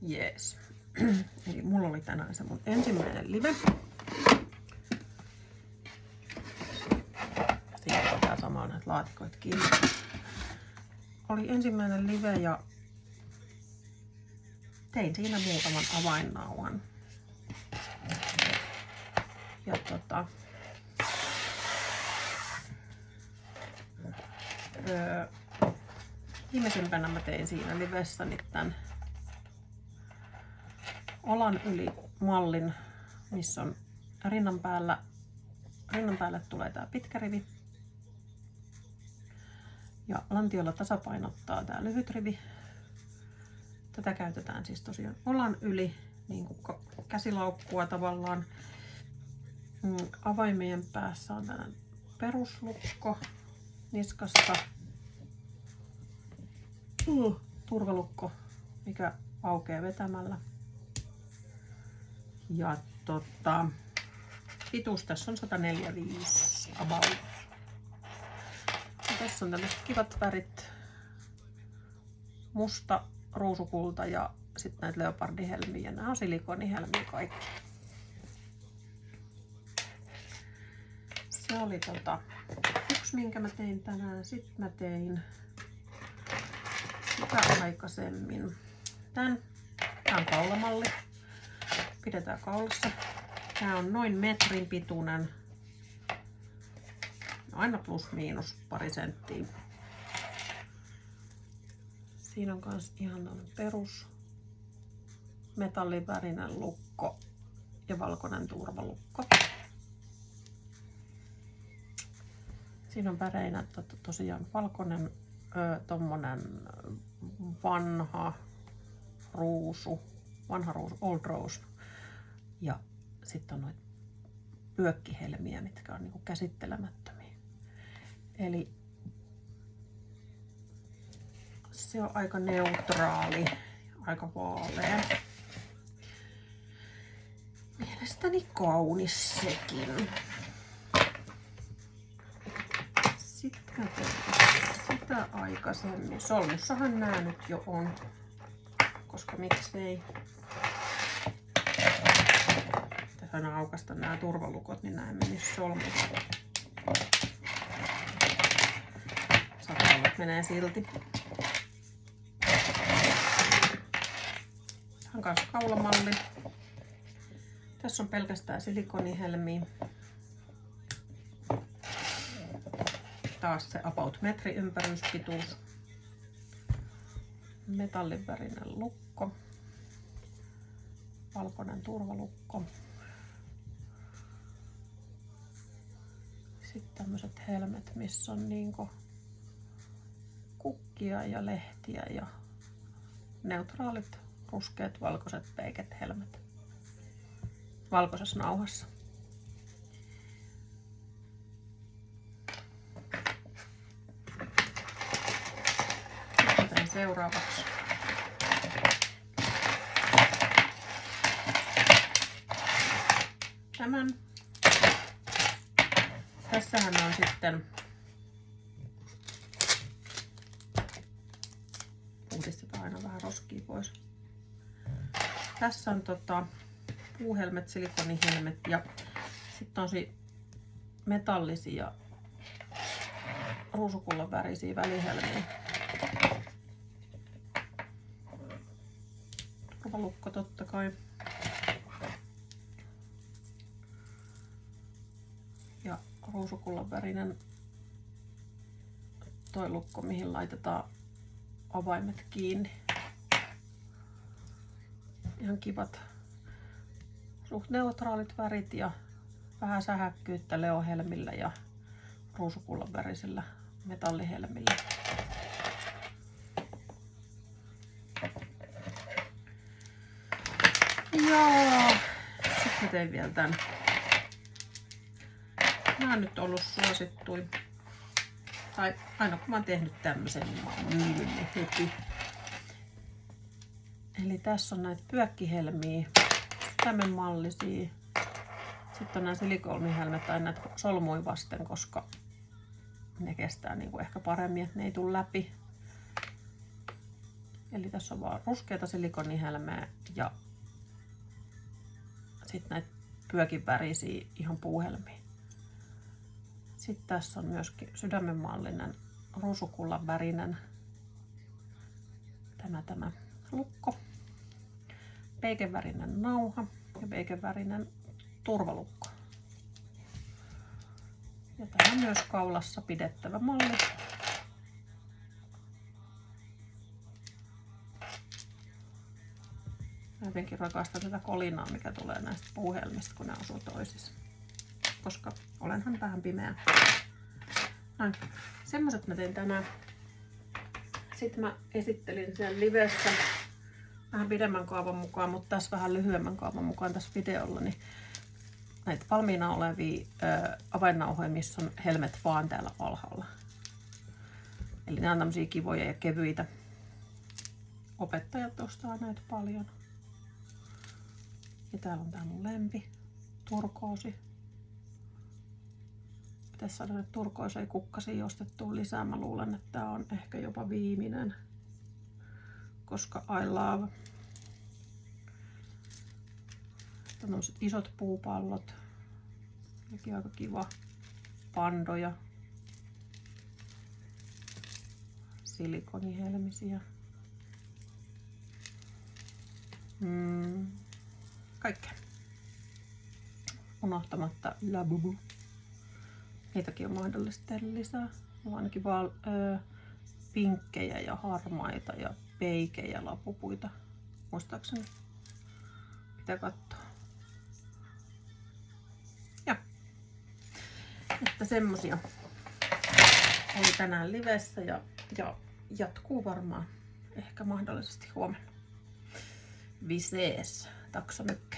Jees. Eli mulla oli tänään se mun ensimmäinen live. Siinä pitää samaa näitä laatikoita kiinni. Oli ensimmäinen live ja tein siinä muutaman avainnauhan. Ja viimeisimpänä mä tein siinä livessäni tän olan yli mallin, missä on rinnan päälle tulee tää pitkä rivi. Ja lantiolla tasapainottaa tää lyhyt rivi. Tätä käytetään siis tosiaan olan yli, niin kuin käsilaukkua tavallaan. Avaimien päässä on tällainen peruslukko niskassa. Turvalukko, mikä aukeaa vetämällä. Ja pituus tässä on 145 about. Ja tässä on tämmöiset kivat värit. Musta, ruusukulta ja sitten näitä leopardihelmiä. Nämä on silikonihelmiä kaikki. Se oli yksi, minkä mä tein tänään. Sitten mä tein sitä aikaisemmin. Tää on kaulamalli. Pidetään kaulassa. Tää on noin metrin pituinen. Aina plus miinus pari senttiä. Siinä on kans ihan perus metallivärinen lukko ja valkoinen turvalukko. Siinä on väreinä tosiaan valkoinen, tommonen vanha ruusu, old rose. Ja sitten on noita pyökkihelmiä, mitkä on niinku käsittelemättömiä. Eli se on aika neutraali, aika vaalea. Mielestäni kaunis sekin. Sitten sitä aikaisemmin. Solmussahan nää nyt jo on, koska miksei. Tässä on aukaista nämä turvalukot, niin nämä menis solmussa. Satavat menee silti. Tämä on myös kaulamalli. Tässä on pelkästään silikonihelmiä. Taas se about metri ympäryyspituus. Metallivärinen lukko. Valkoinen turvalukko. Sitten tämmöiset helmet, missä on niinku kukkia ja lehtiä ja neutraalit ruskeat valkoiset peiket helmet. Valkoisessa nauhassa. Sitten seuraavaksi tämän. Tässähän on sitten puhdistetaan aina vähän roskia pois. Tässä on puuhelmet, silikonihelmet ja sitten on metallisia ruusukullan värisiä välihelmiä. Turvalukko totta kai. Ja ruusukullan värinen toi lukko, mihin laitetaan avaimet kiinni. Ihan kivat, suht neutraalit värit ja vähän sähäkkyyttä leohelmillä ja ruusukullan värisillä metallihelmillä. Ja sitten mä tein vielä tän. Nämä on nyt ollut suosittuin. Tai aina kun mä oon tehnyt tämmösen, niin mä oon myynyt ne heti. Eli tässä on näitä pyökkihelmiä, tämän mallisia. Sitten on nämä silikonihelmet tai näitä solmuja vasten, koska ne kestää niinku ehkä paremmin, että ne ei tule läpi. Eli tässä on vaan ruskeata silikonihelmeä ja sitten näitä pyökin värisiä ihan puuhelmiä. Sitten tässä on myöskin sydämenmallinen ruusukullan värinen tämä lukko, peikenvärinen nauha ja peikenvärinen turvalukko. Ja tämä on myös kaulassa pidettävä malli. Mä jotenkin rakastan tätä kolinaa, mikä tulee näistä puuhelmistä, kun ne asuu toisissa. Koska olenhan vähän pimeä. Noin. Semmoset mä tein tänään. Sitten mä esittelin sen livessä vähän pidemmän kaavan mukaan, mutta tässä vähän lyhyemmän kaavan mukaan tässä videolla. Niin näitä valmiina olevia avainnauhoja, missä on helmet vaan täällä alhaalla. Eli nämä on tämmösiä kivoja ja kevyitä. Opettajat ostaa näitä paljon. Ja täällä on tää mun lempi, turkoosi. Pitäisi saada nyt turkoisia kukkasia ostettua lisää. Mä luulen, että tää on ehkä jopa viimeinen, koska I love. Tämmöiset isot puupallot. Nekin aika kiva. Pandoja. Silikonihelmisiä. Kaikkea. Unohtamatta Labubu. Niitäkin on mahdollista tehdä lisää. On ainakin vaan pinkkejä ja harmaita ja peikejä lapupuita. Muistaakseni. Pitää katsoa. Ja. Että semmosia oli tänään livessä ja jatkuu varmaan ehkä mahdollisesti huomenna. Visees, taksa mykkä.